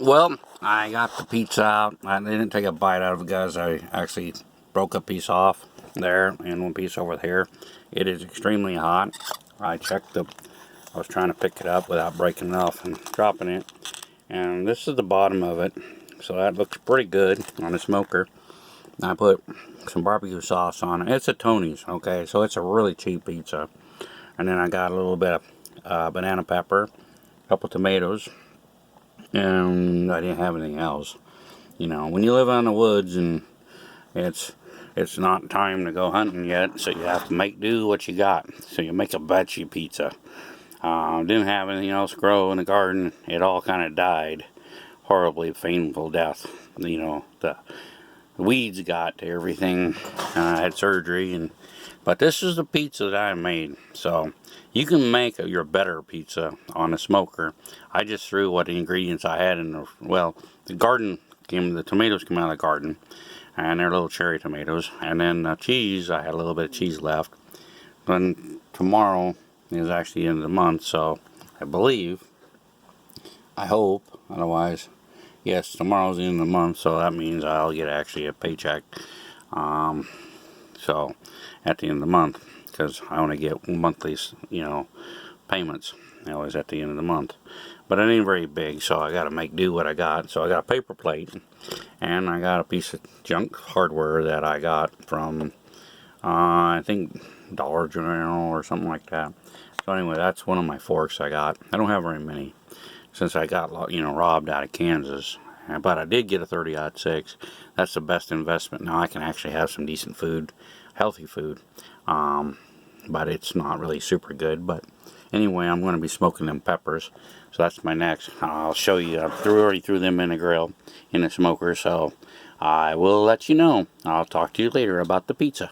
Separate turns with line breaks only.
Well, I got the pizza out. I didn't take a bite out of it, guys. I actually broke a piece off there and one piece over here. It is extremely hot. I was trying to pick it up without breaking it off and dropping it. And this is the bottom of it. So that looks pretty good on the smoker. I put some barbecue sauce on it. It's a Tony's, okay? So it's a really cheap pizza. And then I got a little bit of banana pepper, a couple tomatoes, and I didn't have anything else. You know, when you live out in the woods and it's not time to go hunting yet, so you have to make do what you got. So you make a veggie pizza. Didn't have anything else grow in the garden. It all kind of died. Horribly painful death. You know, the weeds got to everything. I had surgery, but this is the pizza that I made. So you can make your better pizza on a smoker. I just threw what the ingredients I had in the garden the tomatoes came out of the garden, and they're little cherry tomatoes. And then cheese, I had a little bit of cheese left. Then tomorrow is actually the end of the month, so I hope, otherwise, yes, tomorrow's the end of the month, so that means I'll get actually a paycheck. So at the end of the month, because I only get monthly, payments. Always at the end of the month. But it ain't very big, so I got to make do what I got. So I got a paper plate, and I got a piece of junk hardware that I got from, I think, Dollar General or something like that. So anyway, that's one of my forks I got. I don't have very many, since I got, robbed out of Kansas. But I did get a 30-06. That's the best investment. Now I can actually have some decent food, healthy food. But it's not really super good. But anyway, I'm going to be smoking them peppers. So that's my next. I'll show you. I already threw them in the grill, in the smoker. So I will let you know. I'll talk to you later about the pizza.